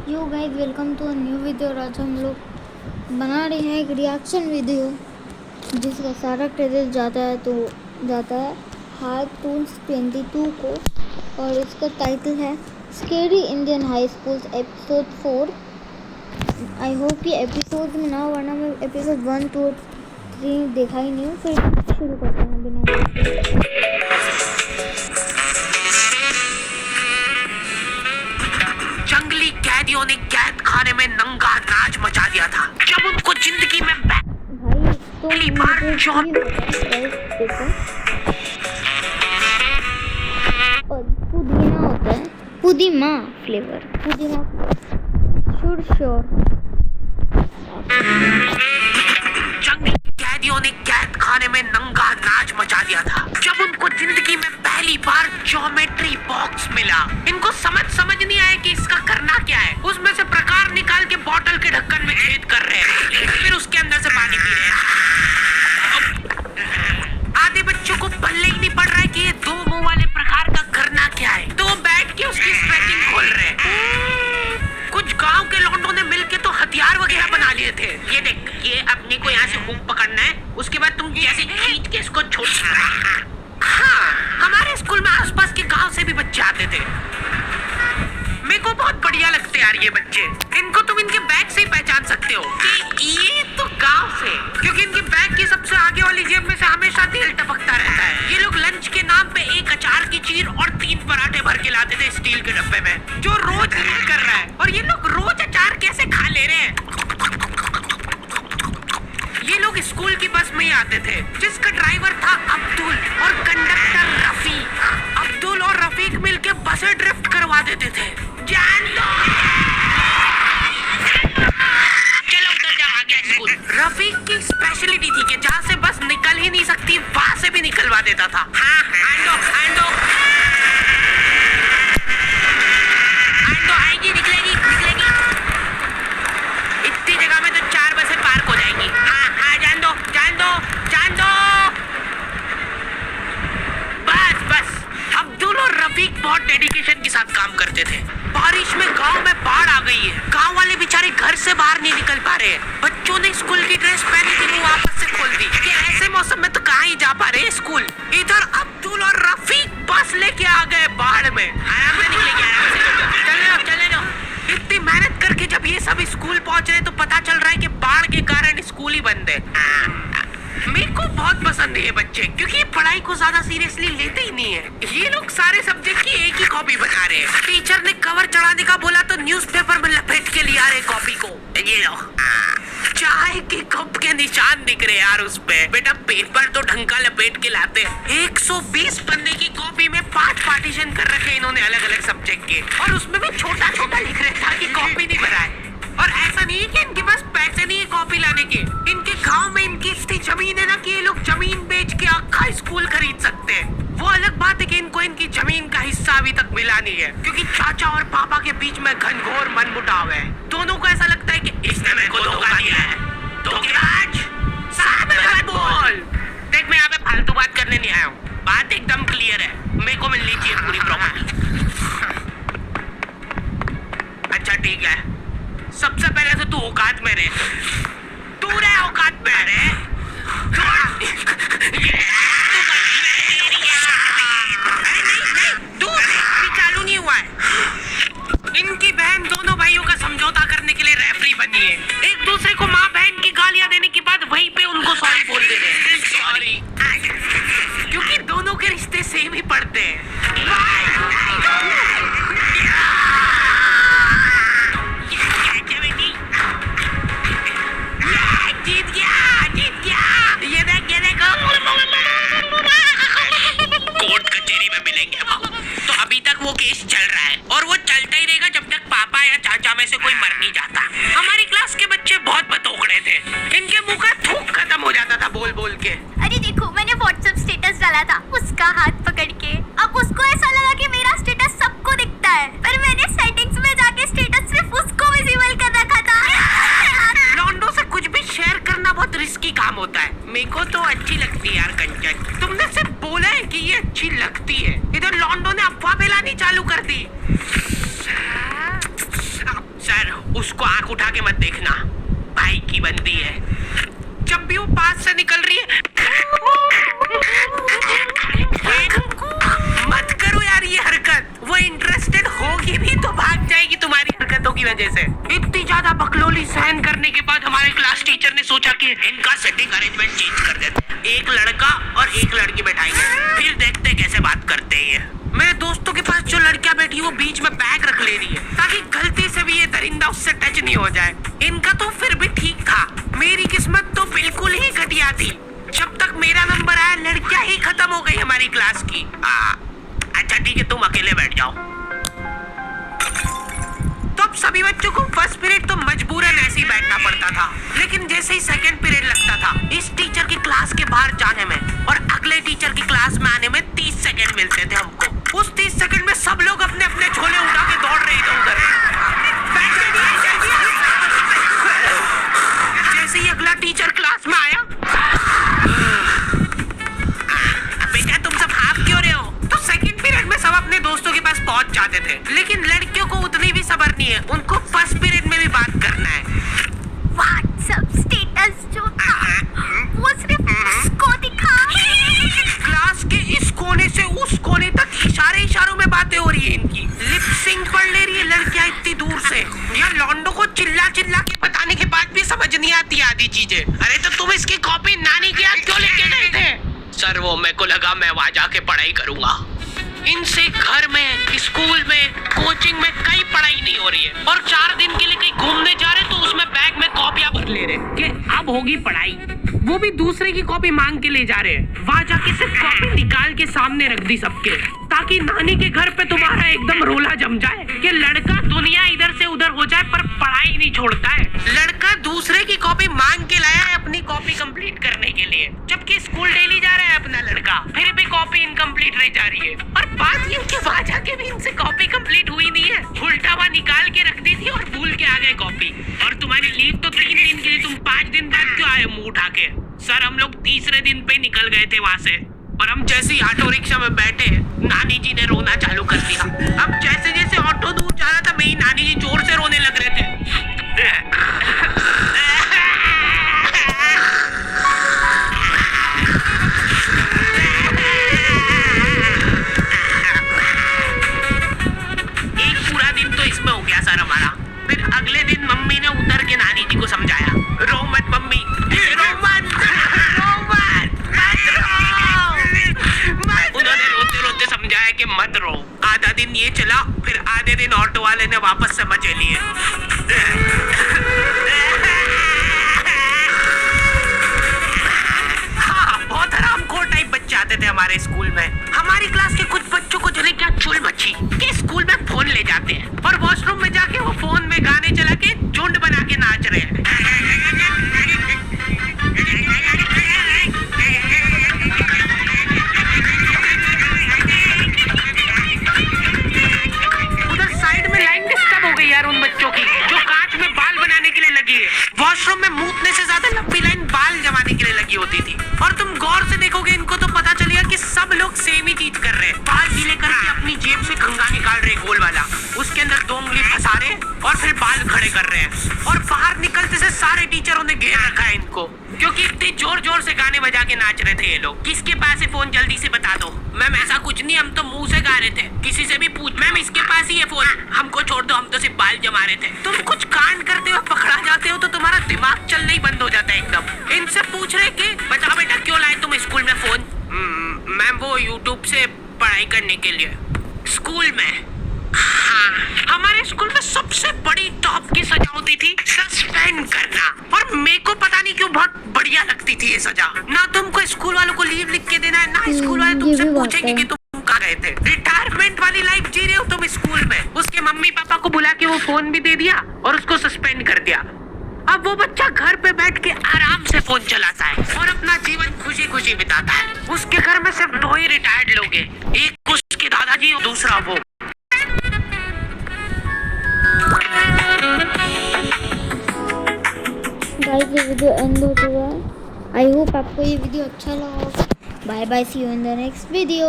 Yo guys welcome to a new video. और आज हम लोग बना रहे हैं एक रिएक्शन वीडियो जिसका सारा क्रेडिट जाता है हार्टून्स 22 को। और इसका टाइटल है scary Indian high schools episode 4। I hope कि एपिसोड में ना, वरना मैं एपिसोड 1, 2 और 3 देखा ही नहीं हूँ। फिर शुरू करते हैं बिना जंगली कैदियों ने कैद खाने में नंगा नाच मचा दिया था जब उनको जिंदगी में भाई पहली बार और पुदीना होता है, पुदीना फ्लेवर श्योर। जंगली कैदियों ने कैद खाने में नंगा नाच मचा दिया था जब उनको जिंदगी में पहली बार ज्योमेट्री बॉक्स मिला। इनको समझ नहीं आया कि इसका करना क्या है। उसमें से प्रकार निकाल के बोतल के ढक्कन में छेद कर रहे हैं, फिर उसके अंदर से पानी पी रहे हैं। आधे बच्चों को पल्ले ही नहीं पड़ रहा है कि ये दो मुंह वाले प्रकार का करना क्या है, तो बैठ के उसकी स्ट्रेचिंग खोल रहे हैं। कुछ गांव के लौंडों ने मिलके तो हथियार वगैरह बना लिए थे। ये देख, ये अपने को यहाँ से घूम पकड़ना है, उसके बाद तुम जैसे खींच के इसको छोड़। हाँ, हमारे स्कूल में आसपास के गांव से भी बच्चे आते थे। मेरे को बहुत बढ़िया लगते यार ये बच्चे। इनको तुम इनके बैग से ही पहचान सकते हो कि ये तो गांव से, क्योंकि इनके बैग की सबसे आगे वाली जेब में से हमेशा तेल टपकता रहता है। ये लोग लंच के नाम पे एक अचार की चीर और 3 पराठे भर के लाते थे स्टील के डब्बे में, जो रोज लीड कर रहा है। और ये लोग रोज अचार कैसे खा ले रहे हैं। ये लोग स्कूल की बस में ही आते थे, जिसका ड्राइवर था अब्दुल और कंडक्टर रफीक। अब्दुल और रफीक मिलके बसें ड्रिफ्ट करवा देते थे। जान लो, चलो उधर जा, आ गया स्कूल। रफीक की स्पेशलिटी थी कि जहाँ से बस निकल ही नहीं सकती वहां से भी निकलवा देता था। हाँ, आएगी, निकलेगी। इतनी जगह में तो 4 बसें पार्क हो जाएंगी। हाँ, जान दो। बस अब्दुल और रफीक बहुत डेडिकेशन के साथ काम करते थे। बारिश में गांव में बाढ़ आ गई है, गांव वाले बेचारे घर से बाहर नहीं निकल पा रहे हैं। बच्चों ने स्कूल की ड्रेस पहनी थी, वो वापस से खोल दी कि ऐसे मौसम में तो कहाँ ही जा पा रहे स्कूल। इधर अब्दुल और रफीक बस लेके आ गए बाढ़ में। आराम से निकलेगी, आराम से चले जाओ। इतनी मेहनत करके जब ये सब स्कूल पहुंच रहे तो पता चल रहा है कि बाढ़ के कारण स्कूल ही बंद है। मेरे को बहुत पसंद है ये बच्चे, क्योंकि ये पढ़ाई को ज्यादा सीरियसली लेते ही नहीं है। ये लोग सारे सब्जेक्ट की एक ही कॉपी बना रहे हैं। टीचर ने कवर चढ़ाने का बोला तो न्यूज़पेपर में लपेट के लिया रहे कॉपी को। ये लो, चाय के कप के निशान दिख रहे यार उस पे। बेटा पेपर तो ढंग का लपेट के लाते हैं। 120 पन्ने की कॉपी में 5 पार्टीशन कर रखे इन्होंने अलग अलग सब्जेक्ट के, और उसमें भी छोटा छोटा लिख रहे ताकि कॉपी नहीं भराए। और ऐसा नहीं है कि इनके पास पैसे नहीं है कॉपी लाने के। इनके गांव में इनकी इतनी जमीन है ना कि ये लोग जमीन बेच के आखा स्कूल खरीद सकते हैं। वो अलग बात है कि इनको इनकी जमीन का हिस्सा अभी तक मिला नहीं है, क्योंकि चाचा और पापा के बीच में घनघोर मनमुटाव है। दोनों को ऐसा लगता है कि इसने मेरे को धोखा दिया है। धोखेबाज, सामने मत बोल। देख, मैं यहाँ पे फालतू बात करने नहीं आया हूँ, बात एकदम क्लियर है। मेरे को मिलनी चाहिए पूरी प्रॉपर्टी। अच्छा ठीक है, सबसे पहले तो तू औकात में रहे। तू रहे औकात में रहे। नहीं, तू चालू नहीं हुआ है। इनकी बहन दोनों भाइयों का समझौता करने के लिए रेफरी बनी है। एक दूसरे को माँ बहन की गालियां देने के बाद वहीं पे उनको सॉरी बोल दे रहे हैं। सॉरी, क्योंकि दोनों के रिश्ते सेम ही पड़ते हैं। वो केस चल रहा है और वो चलता ही रहेगा जब तक पापा या चाचा में से कोई मर नहीं जाता। हमारी क्लास के बच्चे बहुत बतोकड़े थे, इनके मुंह का थूक खत्म हो जाता था बोल बोल के। अरे देखो, मैंने व्हाट्सएप स्टेटस डाला था उसका हाथ पकड़ के। अब उसको ऐसा लगा कि मेरा स्टेटस सबको दिखता है, पर मैंने सेटिंग्स में जाके स्टेटस सिर्फ उसको विजिबल कर रखा था। लॉन्डो से कुछ भी शेयर करना बहुत रिस्की काम होता है। मेरे को तो अच्छी लगती है यार कंचन, तुमने सिर्फ बोला है कि ये अच्छी लगती है, इधर लॉन्डो ने अफवाह फैलानी चालू कर दी। सर उसको आंख उठा के मत देखना, भाई की बंदी है। जब भी वो पास से निकल रही है मत करो यार ये हरकत। वो इंटरेस्टेड होगी भी तो भाग जाएगी तुम्हारी हरकतों की वजह से। इतनी ज्यादा बकलोली सहन करने के बाद हमारे क्लास टीचर ने सोचा कि इनका सेटिंग अरेंजमेंट चेंज कर देते हैं, एक लड़का और एक लड़की बैठाएंगे, फिर देखते कैसे बात करते हैं। मेरे दोस्तों के पास जो लड़कियां बैठी वो बीच में बैग रख ले रही है ताकि गलती से भी ये दरिंदा उससे टच नहीं हो जाए। इनका तो फिर भी ठीक था, मेरी किस्मत तो बिल्कुल ही घटिया थी। जब तक मेरा नंबर आया लड़कियां ही खत्म हो गई हमारी क्लास की। अच्छा ठीक है, तुम अकेले बैठ जाओ। तो अब सभी बच्चों को फर्स्ट पीरियड तो मजबूरन ऐसे ही बैठना पड़ता था, लेकिन जैसे ही सेकंड पीरियड लगता था इस टीचर की क्लास के बाहर जाने में और अगले टीचर की क्लास में आने में 30 सेकंड मिलते थे हमको। उस 30 सेकंड में सब लोग अपने अपने झोले उठा के दौड़ रहे थे उधर। जैसे ही अगला टीचर क्लास में आया, बेटा तुम सब हाफ क्यों रहे हो, तो सेकंड पीरियड में सब अपने दोस्तों के पास पहुंच जाते थे। लेकिन लड़कियों को उतनी भी सब्र नहीं है, उनको फर्स्ट पीरियड में भी बात करना है। व्हाट्सएप स्टेटस जो था वो सिर्फ उसको दिखा। क्लास के इस कोने से उस कोने तक इशारों में बातें हो रही है इनकी। लिप सिंक पढ़ ले रही है लड़कियां इतनी दूर से। यार लॉन्डो को चिल्ला चिल्ला के बताने के बाद भी समझ नहीं आती आधी चीजें। अरे तो तुम इसकी कॉपी नानी के यहाँ क्यों लेके गए थे? सर वो मेरे को लगा मैं वहां जाके पढ़ाई करूंगा। इनसे घर में, स्कूल में, कोचिंग में कहीं पढ़ाई नहीं हो रही है और 4 दिन के लिए कहीं घूमने जा रहे तो उसमें बैग में कॉपियां भर ले रहे कि अब होगी पढ़ाई। वो भी दूसरे की कॉपी मांग के ले जा रहे हैं। वहां जाके सिर्फ कॉपी निकाल के सामने रख दी सबके, ताकि नानी के घर पे तुम्हारा एकदम रोला जम जाए कि लड़का दुनिया इधर से उधर हो जाए पर पढ़ाई नहीं छोड़ता है। लड़का दूसरे की कॉपी मांग के लाया है अपनी कॉपी कंप्लीट करने के लिए, जबकि स्कूल डेली जा रहा है अपना लड़का, फिर भी कॉपी इनकम्प्लीट रह जा रही है। और बात ये कि वहां जाके भी इनसे कॉपी कंप्लीट हुई नहीं है, उल्टा हुआ निकाल के रख दी थी और भूल के आ गए कॉपी। और तुम्हारी लीव तो 3 दिन के लिए, तुम 5 दिन बाद क्यों आए मुंह उठा के? सर हम लोग तीसरे दिन पे निकल गए थे वहाँ से, और हम जैसे ही ऑटो रिक्शा में बैठे नानी जी ने रोना चालू कर दिया। अब जैसे जैसे ऑटो दूर जा रहा था मेरी नानी जी जोर से रोने लग रहे थे। एक पूरा दिन तो इसमें हो गया सर हमारा। फिर अगले दिन मम्मी ने उतर के नानी जी को समझाया, रो मत मम्मी, रो मत, रो मत, मत रो। उन्होंने रोते रोते समझाया कि मत रो। आधा दिन ये चला, फिर आधे दिन ऑटो वाले ने वापस से मजे लिए। हाँ, बहुत हरामखोर टाइप बच्चे आते थे हमारे स्कूल में। हमारी क्लास के कुछ बच्चों को जले क्या चुल मची कि स्कूल में फोन ले जाते हैं और वॉशरूम में जाके वो फोन में गाने चला के झुंड बना के नाच रहे हैं। उधर साइड में लाइन डिस्टर्ब हो गई यार उन बच्चों की जो कांच में बाल बनाने के लिए लगी है। वॉशरूम में मूतने से ज्यादा लंबी लाइन बाल जमाने के लिए लगी होती थी। और तुम गौर से देखोगे इनको तो पता चलेगा कि सब लोग सेम ही चीज कर रहे हैं। बाल गीले करके अपनी जेब से कंघा निकाल रहे गोल वाला, उसके अंदर 2 उंगली फंसा रहे और फिर बाल खड़े कर रहे हैं। और बाहर निकलते से सारे टीचरों ने घेर रखा है इनको, क्योंकि इतने जोर जोर से गाने बजा के नाच रहे थे ये लोग। किसके पास है फोन, जल्दी से बता दो। मैम ऐसा कुछ नहीं, हम तो मुंह से गा रहे थे। किसी से भी पूछ, मैम इसके पास ही है फोन, हमको छोड़ दो, हम तो सिर्फ बाल जमा रहे थे। तुम कुछ कांड करते हो, पकड़ा जाते हो तो तुम्हारा दिमाग चलना ही बंद हो जाता है एकदम। इनसे पूछ रहे कि बताओ बेटा क्यों लाए तुम स्कूल में फोन? मैम वो यूट्यूब से पढ़ाई करने के लिए। स्कूल में? हाँ, हमारे स्कूल में सबसे बड़ी टॉप की सजा होती थी सस्पेंड करना, और मेरे को पता नहीं क्यों बहुत बढ़िया लगती थी ये सजा। ना तुमको स्कूल वालों को लीव लिख के देना है, ना स्कूल वाले तुमसे पूछेंगे कि तुम कहाँ गए थे। रिटायरमेंट वाली लाइफ जी रहे हो तुम स्कूल में। उसके मम्मी पापा को बुला के वो फोन भी दे दिया और उसको सस्पेंड कर दिया। अब वो बच्चा घर पे बैठ के आराम से फोन चलाता है और अपना जीवन खुशी खुशी बिताता है। उसके घर में सिर्फ 2 ही रिटायर्ड लोग हैं, एक उसके दादाजी और दूसरा वो। गाइस ये वीडियो एंड हो चुका है। आई होप आपको ये वीडियो अच्छा लगा। Bye bye, see you in the next video.